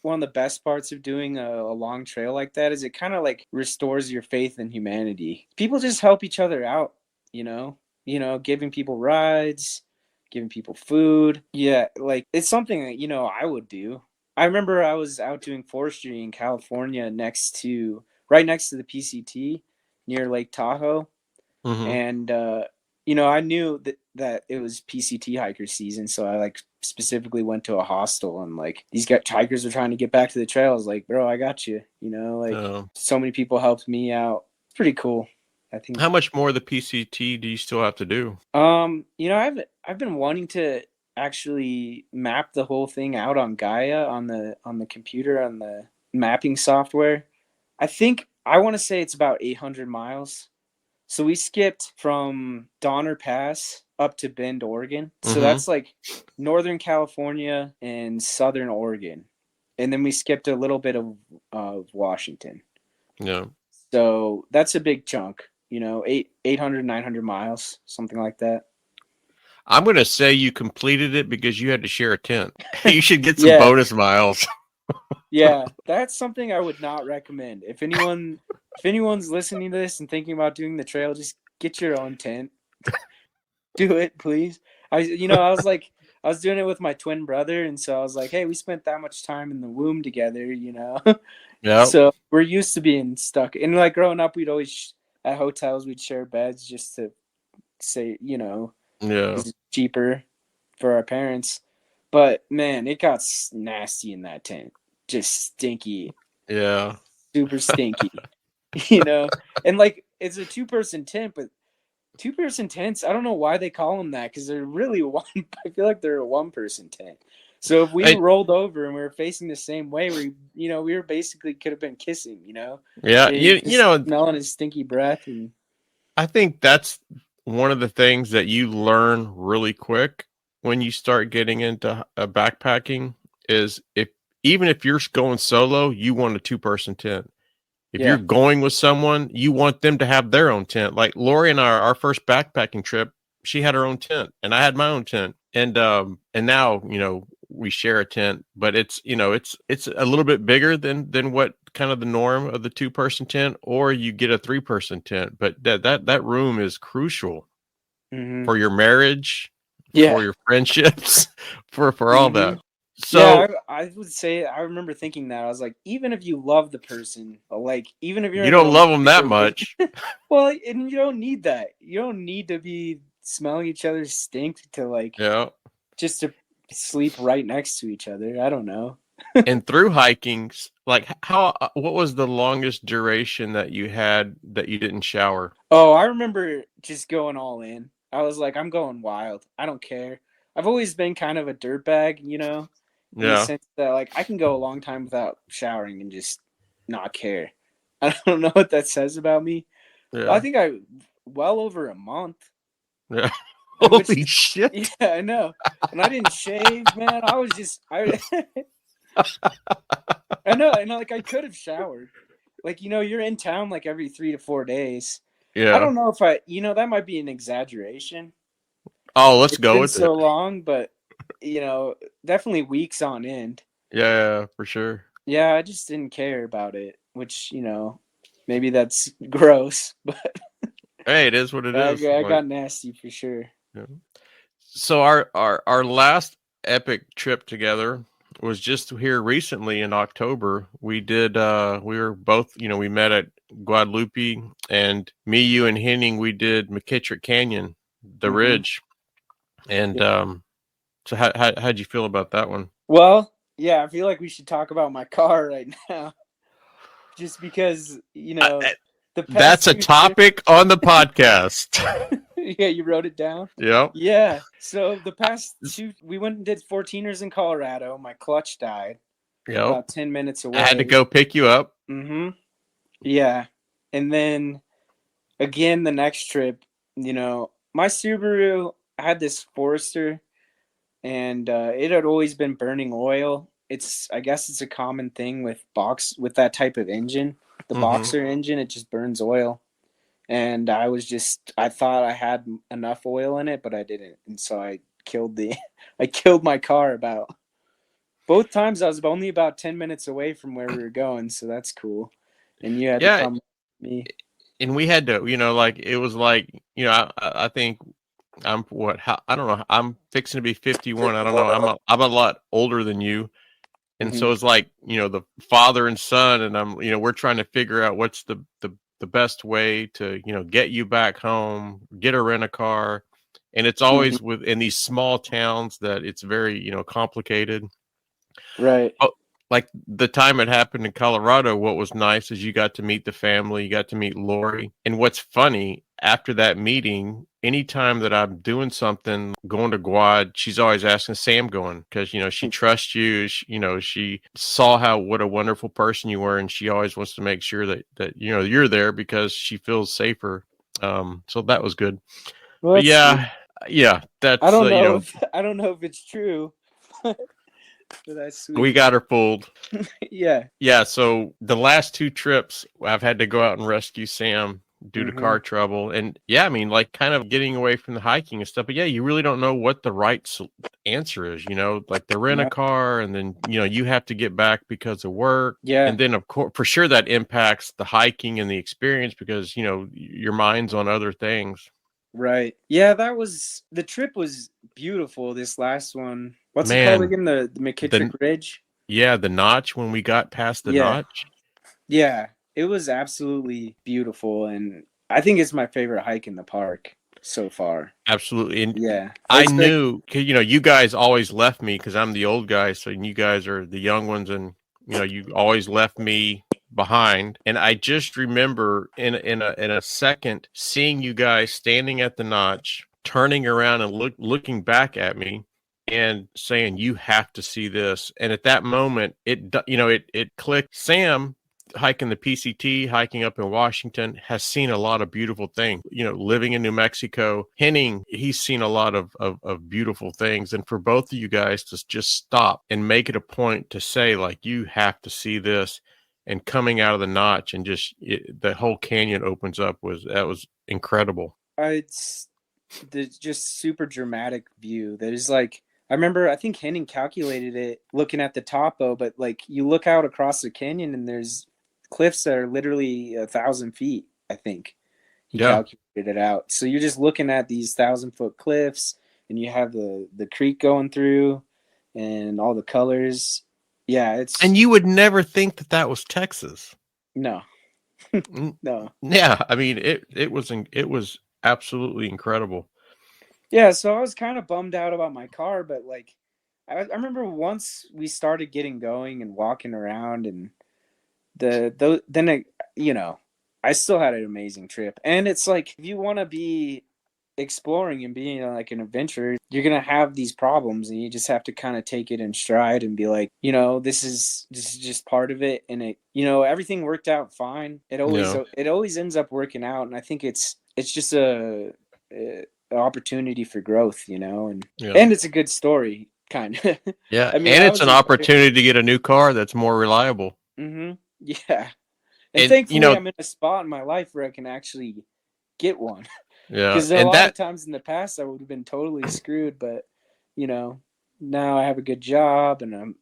one of the best parts of doing a long trail like that is it kind of like restores your faith in humanity. People just help each other out, you know? Giving people rides, giving people food. Yeah, like it's something that, I would do. I remember I was out doing forestry in California right next to the PCT near Lake Tahoe. Mm-hmm. And I knew that it was PCT hiker season, so I like specifically went to a hostel, and like these hikers are trying to get back to the trails. Like, bro, I got you. So many people helped me out. It's pretty cool. I think. How much more of the PCT do you still have to do? I've been wanting to actually map the whole thing out on Gaia on the computer on the mapping software. I want to say it's about 800 miles. So we skipped from Donner Pass up to Bend, Oregon. So that's like Northern California and Southern Oregon. And then we skipped a little bit of Washington. Yeah. So that's a big chunk, 800, 900 miles, something like that. I'm going to say you completed it because you had to share a tent. You should get some bonus miles. Yeah, that's something I would not recommend. If anyone's listening to this and thinking about doing the trail, just get your own tent. Do it, please. I was doing it with my twin brother, and so I was like, hey, we spent that much time in the womb together, Yeah. So we're used to being stuck. And like growing up, we'd always at hotels we'd share beds just to say, it's cheaper for our parents. But man, it got nasty in that tent. Just stinky. Yeah. Super stinky. And like it's a 2-person tent, but 2-person tents, I don't know why they call them that because they're really one. I feel like they're a 1-person tent. So if we rolled over and we were facing the same way, we were basically could have been kissing, Yeah, smelling his stinky breath. And I think that's one of the things that you learn really quick when you start getting into backpacking is even if you're going solo, you want a 2-person tent. If you're going with someone, you want them to have their own tent. Like Lori and our first backpacking trip, she had her own tent and I had my own tent. And now, we share a tent, but it's a little bit bigger than what kind of the norm of the 2-person tent, or you get a 3-person tent. But that room is crucial for your marriage, for your friendships, for all that. So yeah, I would say I remember thinking that I was like, even if you love the person, like even if you don't love them that much, well, and you don't need that. You don't need to be smelling each other's stink to just to sleep right next to each other. I don't know. And through hiking, like what was the longest duration that you had that you didn't shower? Oh, I remember just going all in. I was like, I'm going wild. I don't care. I've always been kind of a dirtbag, in the sense that like I can go a long time without showering and just not care. I don't know what that says about me. Yeah. I think well over a month. Yeah. Holy shit. Yeah, I know. And I didn't shave, man. I was just I know, and like I could have showered. Like, you're in town like every 3 to 4 days. Yeah. I don't know if that might be an exaggeration. Oh, let's go with it. So long, but definitely weeks on end. Yeah, for sure. Yeah, I just didn't care about it, which, maybe that's gross, but hey, it is what it is. I got nasty for sure. Yeah. So our last epic trip together was just here recently in October. We did we were both, we met at Guadalupe, and me, you, and Henning, we did McKittrick Canyon, the ridge. And so how'd you feel about that one? Well, yeah, I feel like we should talk about my car right now. Just because, The That's past a two trips. topic on the podcast. Yeah, you wrote it down? Yep. Yeah. So the past two, we went and did 14ers in Colorado. My clutch died Yep. about 10 minutes away. I had to go pick you up. Mm-hmm. Yeah. And then again, the next trip, my Subaru, I had this Forester, and it had always been burning oil. I guess it's a common thing with that type of engine, the Boxer engine. It just burns oil, and I thought I had enough oil in it, but I didn't, and so I killed my car about both times. I was only about 10 minutes away from where we were going, so that's cool. And you had to come with me. And we had to, it was like, I think I don't know. I'm fixing to be 51. I don't know. I'm a lot older than you. And so it's like, the father and son, and we're trying to figure out what's the best way to, get you back home, get a rent a car. And it's always in these small towns that it's very, complicated. Right. Oh, like the time it happened in Colorado, what was nice is you got to meet the family, you got to meet Lori. And what's funny, after that meeting, anytime that I'm doing something, going to Guad, she's always asking Sam going, because she trusts you. She saw what a wonderful person you were, and she always wants to make sure that you're there because she feels safer. So that was good. Well, but yeah, that's I don't know. I don't know if it's true. But that's sweet. We got her fooled. Yeah. So the last two trips, I've had to go out and rescue Sam due to car trouble. And I mean, like kind of getting away from the hiking and stuff. But you really don't know what the right answer is, like the rent a car, and then, you have to get back because of work. Yeah. And then, of course, for sure that impacts the hiking and the experience because, your mind's on other things. Right. Yeah, the trip was beautiful, this last one. What's it called again? The McKittrick Ridge? Yeah, the notch, when we got past the notch. Yeah, it was absolutely beautiful, and I think it's my favorite hike in the park so far. Absolutely. And yeah, I knew, you guys always left me because I'm the old guy, so you guys are the young ones, and you always left me behind. And I just remember in a second seeing you guys standing at the notch, turning around and looking back at me and saying, "You have to see this." And at that moment, it clicked. Sam, hiking the PCT, hiking up in Washington, has seen a lot of beautiful things. Living in New Mexico, Henning, he's seen a lot of beautiful things. And for both of you guys to just stop and make it a point to say, like, you have to see this, and coming out of the notch and just the whole canyon opens up was incredible. It's just super dramatic view. That is like, I think Henning calculated it looking at the topo, but like you look out across the canyon and there's cliffs that are literally 1,000 feet. I think he calculated it out. So you're just looking at these 1,000-foot cliffs, and you have the creek going through, and all the colors. Yeah, and you would never think that was Texas. No. No. Yeah, I mean it was absolutely incredible. Yeah, so I was kind of bummed out about my car, but like I remember once we started getting going and walking around, and I still had an amazing trip. And it's like, if you want to be exploring and being like an adventurer, you're gonna have these problems, and you just have to kind of take it in stride and be like, this is just part of it. And everything worked out fine. It always ends up working out, and I think it's just an opportunity for growth, and it's a good story, kind of. Yeah. I mean, and it's an opportunity to get a new car that's more reliable. Yeah. And thankfully, I'm in a spot in my life where I can actually get one. Yeah. Because a lot of times in the past, I would have been totally screwed. But, now I have a good job, and I'm,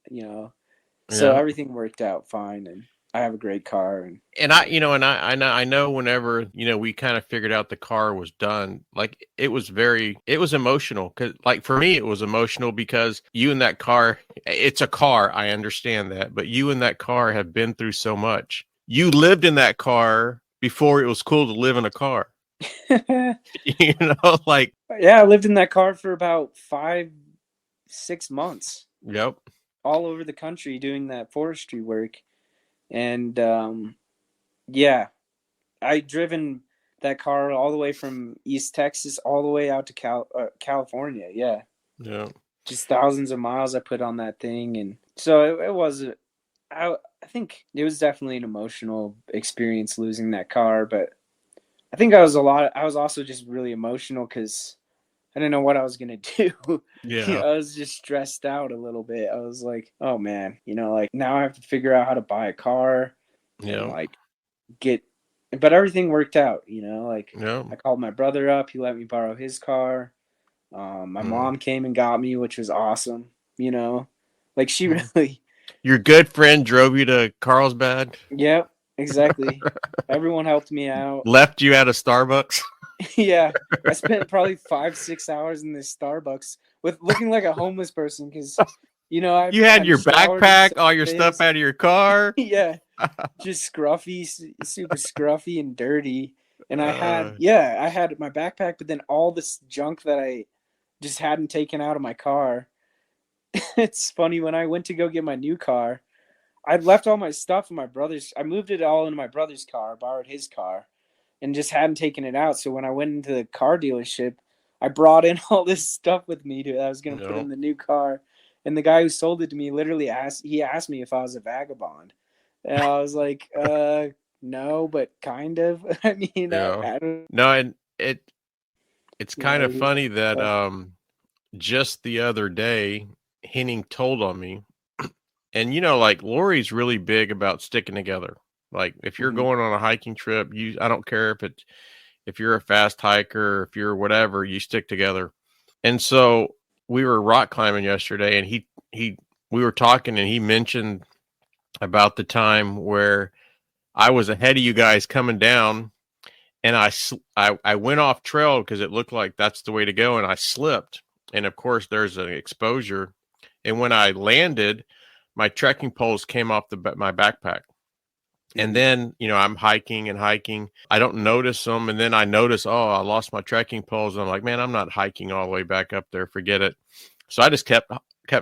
so everything worked out fine, and I have a great car. And I know whenever, we kind of figured out the car was done, like it was emotional. Cause like for me, it was emotional because you and that car, it's a car. I understand that, but you and that car have been through so much. You lived in that car before it was cool to live in a car. Like. Yeah, I lived in that car for about 5-6 months. Yep. All over the country doing that forestry work. And, yeah, I driven that car all the way from East Texas all the way out to California. Yeah. Yeah. Just thousands of miles I put on that thing. And so it was, I think it was definitely an emotional experience losing that car, but I think I was also just really emotional because I didn't know what I was going to do. Yeah. I was just stressed out a little bit. I was like, oh man, like now I have to figure out how to buy a car and like but everything worked out, like I called my brother up. He let me borrow his car. My mom came and got me, which was awesome. Like she really. Your good friend drove you to Carlsbad? Yep, exactly. Everyone helped me out. Left you at a Starbucks? Yeah, I spent probably 5-6 hours in this Starbucks with looking like a homeless person because, you had your backpack, all your stuff out of your car. Yeah, just scruffy, super scruffy and dirty. And I had my backpack, but then all this junk that I just hadn't taken out of my car. It's funny, when I went to go get my new car, I'd left all my stuff in my brother's. I moved it all into my brother's car, borrowed his car, and just hadn't taken it out. So when I went into the car dealership, I brought in all this stuff with me that I was going to put in the new car. And the guy who sold it to me literally asked me if I was a vagabond. And I was like, no, but kind of. I mean, I don't. No, and it's kind of funny that just the other day, Henning told on me. And like Lori's really big about sticking together. Like if you're going on a hiking trip, I don't care if you're a fast hiker, if you're whatever, you stick together. And so we were rock climbing yesterday, and we were talking, and he mentioned about the time where I was ahead of you guys coming down, and I went off trail because it looked like that's the way to go, and I slipped. And of course, there's an exposure. And when I landed, my trekking poles came off my backpack. And then, I'm hiking and hiking. I don't notice them. And then I notice, I lost my trekking poles. And I'm like, man, I'm not hiking all the way back up there. Forget it. So I just kept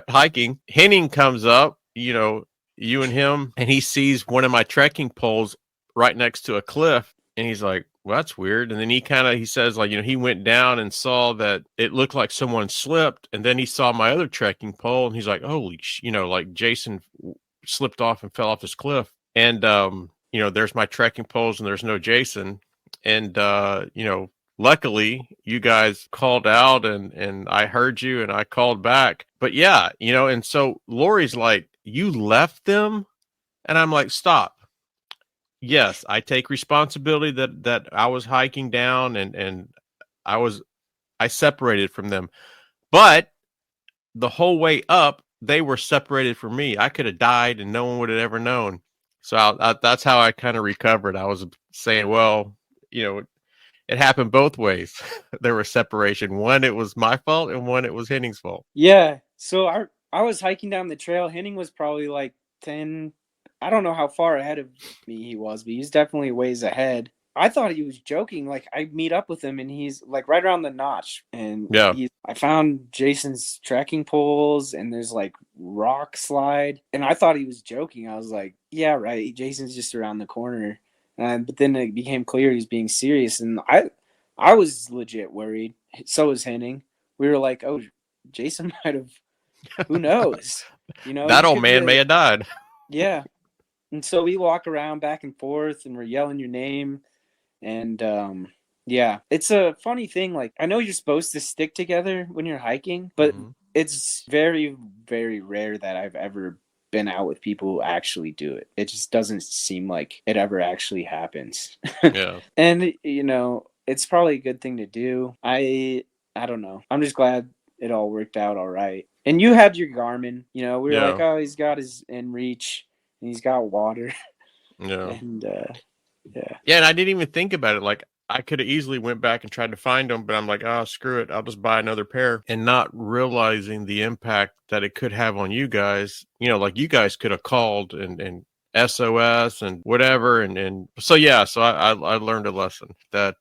hiking. Henning comes up, you and him, and he sees one of my trekking poles right next to a cliff. And he's like, well, that's weird. And then he says, like, he went down and saw that it looked like someone slipped. And then he saw my other trekking pole, and he's like, holy, like Jason slipped off and fell off this cliff. And, there's my trekking poles, and there's no Jason. And, luckily you guys called out, and I heard you, and I called back. But yeah, and so Lori's like, you left them? And I'm like, stop. Yes, I take responsibility that I was hiking down, and I separated from them. But the whole way up, they were separated from me. I could have died and no one would have ever known. So that's how I kind of recovered. I was saying, well, it happened both ways. There was separation. One, it was my fault, and one, it was Henning's fault. Yeah. So I was hiking down the trail. Henning was probably like 10. I don't know how far ahead of me he was, but he's definitely ways ahead. I thought he was joking. Like, I meet up with him, and he's like right around the notch. And I found Jason's trekking poles, and there's like rock slide. And I thought he was joking. I was like, yeah, right. Jason's just around the corner. But then it became clear he's being serious. And I was legit worried. So was Henning. We were like, oh, Jason might have, who knows? That old man may have died. Yeah. And so we walk around back and forth, and we're yelling your name. And yeah, it's a funny thing. Like, I know you're supposed to stick together when you're hiking, but it's very, very rare that I've ever been out with people who actually do it. It just doesn't seem like it ever actually happens. Yeah. And, it's probably a good thing to do. I don't know. I'm just glad it all worked out all right. And you had your Garmin, we were like, oh, he's got his InReach. And he's got water. Yeah. And yeah. Yeah, and I didn't even think about it. Like, I could have easily went back and tried to find them, but I'm like, screw it. I'll just buy another pair. And not realizing the impact that it could have on you guys. Like, you guys could have called and SOS and whatever. And so, yeah, so I learned a lesson that,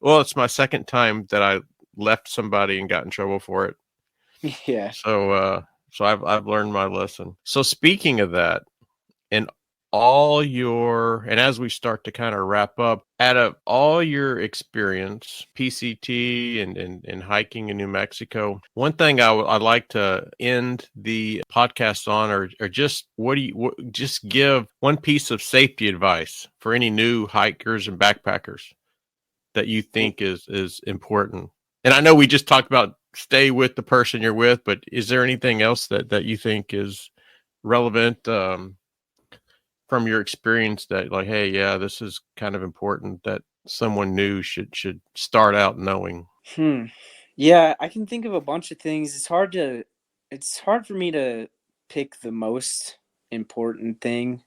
it's my second time that I left somebody and got in trouble for it. Yeah. So I've learned my lesson. So speaking of that, and and as we start to kind of wrap up, out of all your experience, PCT and hiking in New Mexico, one thing I'd like to end the podcast on, or just just give one piece of safety advice for any new hikers and backpackers that you think is important. And I know we just talked about stay with the person you're with, but is there anything else that you think is relevant from your experience that, like, hey, yeah, this is kind of important that someone new should start out knowing? Yeah, I can think of a bunch of things. It's hard for me to pick the most important thing,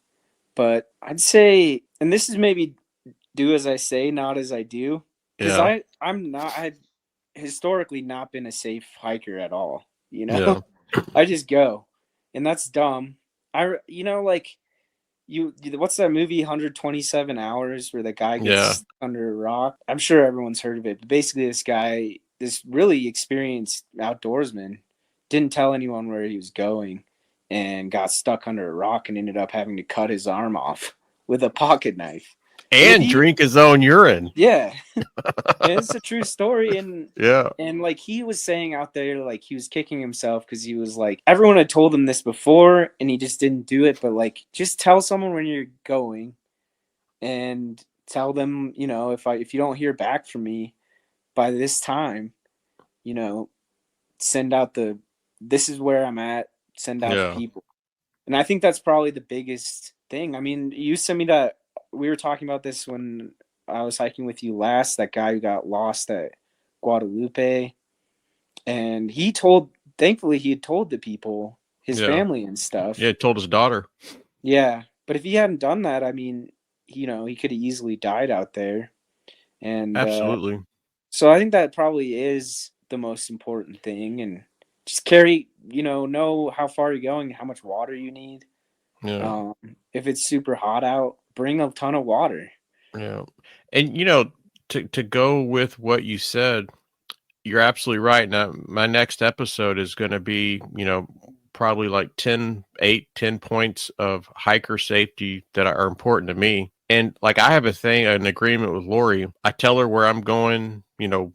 but I'd say, and this is maybe do as I say, not as I do, because Yeah. I've historically not been a safe hiker at all. Yeah. I just go, and that's dumb. Like what's that movie 127 Hours where the guy gets stuck under a rock? I'm sure everyone's heard of it, but basically this guy, this really experienced outdoorsman, didn't tell anyone where he was going and got stuck under a rock and ended up having to cut his arm off with a pocket knife. And drink his own urine. Yeah. It's a true story. And yeah. And like he was saying out there, like he was kicking himself because he was like, everyone had told him this before and he just didn't do it. But like, just tell someone when you're going and tell them, if you don't hear back from me by this time, send out this is where I'm at, send out the people. And I think that's probably the biggest thing. I mean, you sent me that. We were talking about this when I was hiking with you last, that guy who got lost at Guadalupe. And thankfully he had told the people, his family and stuff. Yeah, he told his daughter. Yeah. But if he hadn't done that, I mean, he could have easily died out there. And absolutely. So I think that probably is the most important thing. And just carry, know how far you're going, how much water you need. Yeah. If it's super hot out, bring a ton of water. Yeah. And to go with what you said, you're absolutely right. Now my next episode is going to be, probably like 10 points of hiker safety that are important to me. And like I have an agreement with Lori. I tell her where I'm going,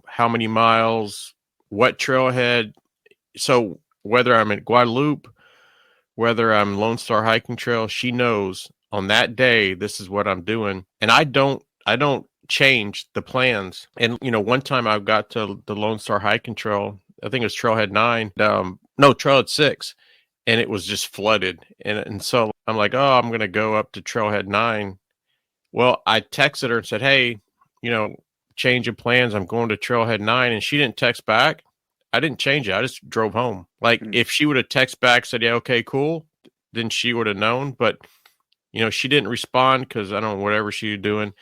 how many miles, what trailhead. So whether I'm at Guadalupe, whether I'm Lone Star Hiking Trail, she knows on that day, this is what I'm doing. And I don't change the plans. And, one time I got to the Lone Star Hiking Trail, I think it was Trailhead 9, Trailhead 6, and it was just flooded. And so I'm like, oh, I'm going to go up to Trailhead 9. Well, I texted her and said, hey, change of plans. I'm going to Trailhead 9. And she didn't text back. I didn't change it. I just drove home. Like if she would have texted back, said, yeah, okay, cool, then she would have known. But, she didn't respond because I don't know, whatever she was doing.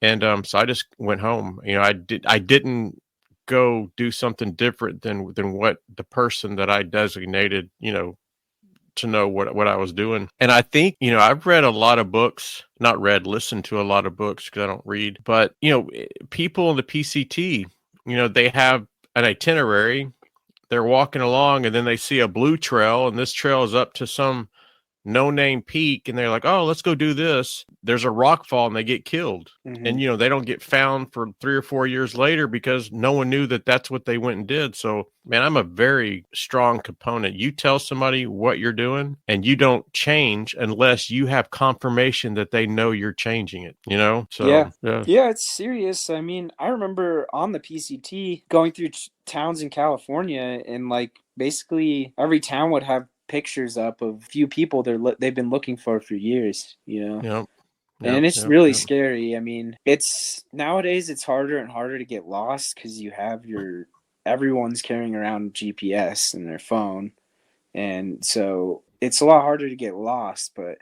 And so I just went home. I didn't go do something different than what the person that I designated, to know what I was doing. And I think, I've read a lot of books, listened to a lot of books because I don't read, but, people in the PCT, they have an itinerary. They're walking along and then they see a blue trail and this trail is up to some no-name peak and they're like, oh, let's go do this. There's a rock fall and they get killed. Mm-hmm. And, they don't get found for 3 or 4 years later because no one knew that that's what they went and did. So, man, I'm a very strong component. You tell somebody what you're doing and you don't change unless you have confirmation that they know you're changing it, So, yeah, it's serious. I mean, I remember on the PCT going through towns in California and like basically every town would have pictures up of few people they've been looking for years, Yep. And it's really scary. I mean, nowadays it's harder and harder to get lost because you have everyone's carrying around GPS in their phone, and so it's a lot harder to get lost, but it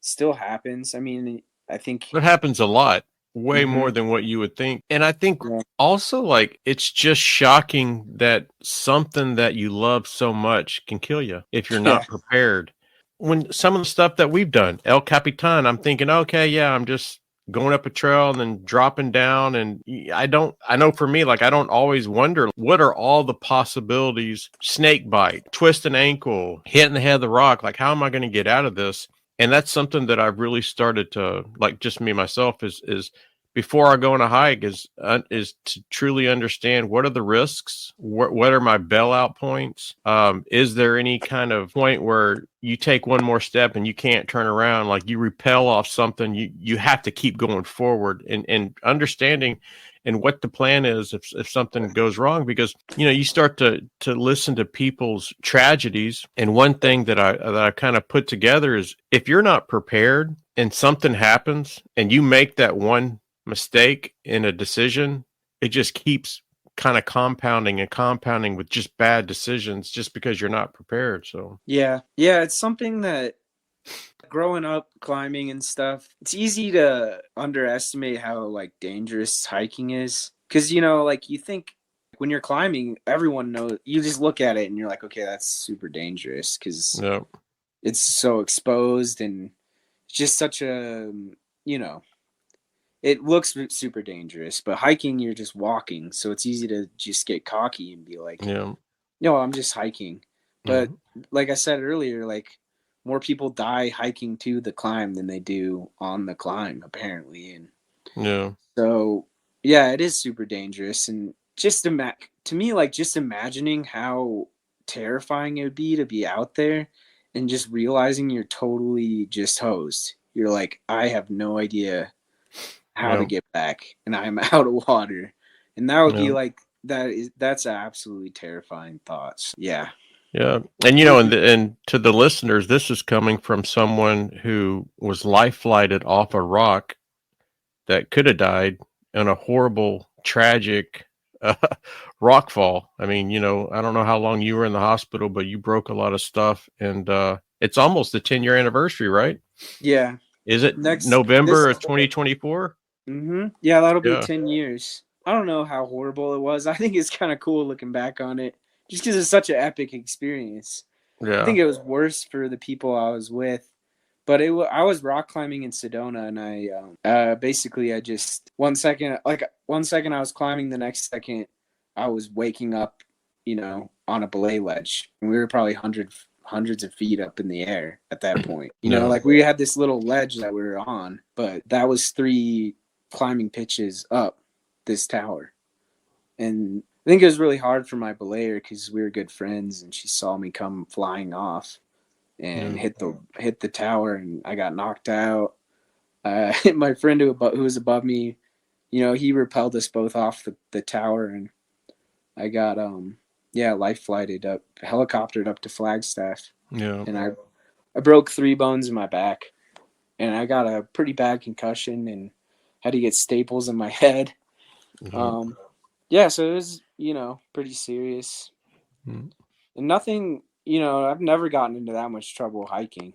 still happens. I mean, I think it happens a lot. Way more than what you would think. And I think also like it's just shocking that something that you love so much can kill you if you're not prepared. When some of the stuff that we've done, El Capitan, I'm thinking, okay, yeah, I'm just going up a trail and then dropping down. And I know for me, like I don't always wonder what are all the possibilities, snake bite, twist an ankle, hitting the head of the rock. Like, how am I going to get out of this? And that's something that I've really started to, like, just me myself, is before I go on a hike is to truly understand what are the risks, what are my bailout points. Is there any kind of point where you take one more step and you can't turn around, like you repel off something, you have to keep going forward, and understanding and what the plan is if something goes wrong, because you start to listen to people's tragedies. And one thing that I kind of put together is, if you're not prepared and something happens and you make that one mistake in a decision, it just keeps kind of compounding with just bad decisions, just because you're not prepared. So yeah, it's something that, growing up climbing and stuff, it's easy to underestimate how like dangerous hiking is, because like you think when you're climbing, everyone knows, you just look at it and you're like, okay, that's super dangerous because it's so exposed, and it's just such a, it looks super dangerous. But hiking, you're just walking, so it's easy to just get cocky and be like, no, I'm just hiking. But like I said earlier, like, more people die hiking to the climb than they do on the climb, apparently. And so yeah, it is super dangerous. And just to me, like, just imagining how terrifying it would be to be out there and just realizing you're totally just hosed. You're like, I have no idea how to get back, and I'm out of water. And that would be like, that's absolutely terrifying thoughts. Yeah. Yeah. And, and to the listeners, this is coming from someone who was life flighted off a rock that could have died in a horrible, tragic rock fall. I mean, I don't know how long you were in the hospital, but you broke a lot of stuff. And it's almost the 10-year anniversary, right? Yeah. Is it November of 2024? Mm-hmm. Yeah, that'll be 10 years. I don't know how horrible it was. I think it's kind of cool looking back on it, just because it's such an epic experience. Yeah. I think it was worse for the people I was with, but I was rock climbing in Sedona, and I basically, I just, one second I was climbing, the next second I was waking up, on a belay ledge, and we were probably hundreds of feet up in the air at that point. Like, we had this little ledge that we were on, but that was 3 climbing pitches up this tower. And I think it was really hard for my belayer, because we were good friends, and she saw me come flying off and hit the tower, and I got knocked out. My friend who was above me, he repelled us both off the tower, and I got life flighted up, helicoptered up to Flagstaff. And I broke 3 bones in my back, and I got a pretty bad concussion and had to get staples in my head. So it was, pretty serious. And nothing, I've never gotten into that much trouble hiking.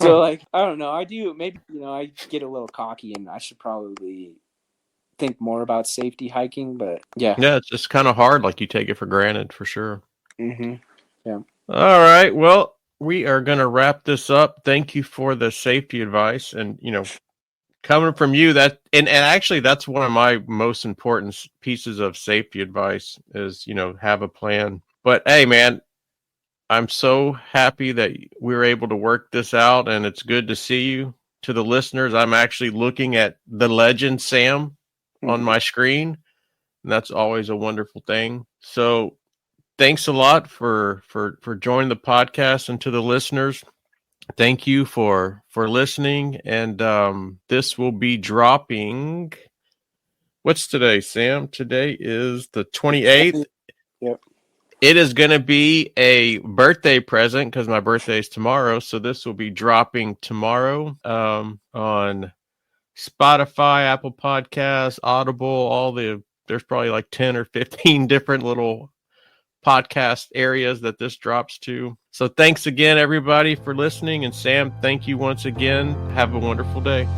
So, like, I don't know. I do, maybe, I get a little cocky, and I should probably think more about safety hiking, but yeah. Yeah, it's just kind of hard. Like, you take it for granted, for sure. Yeah. All right. Well, we are going to wrap this up. Thank you for the safety advice. And, coming from you, and actually that's one of my most important pieces of safety advice is, have a plan. But hey, man, I'm so happy that we were able to work this out, and it's good to see you. To the listeners, I'm actually looking at the legend Sam on my screen, and that's always a wonderful thing. So thanks a lot for joining the podcast, and to the listeners, thank you for listening. And this will be dropping. What's today, Sam? Today is the 28th. Yep. It is going to be a birthday present because my birthday is tomorrow. So this will be dropping tomorrow on Spotify, Apple Podcasts, Audible, there's probably like 10 or 15 different little podcast areas that this drops to. So thanks again, everybody, for listening. And Sam, thank you once again. Have a wonderful day.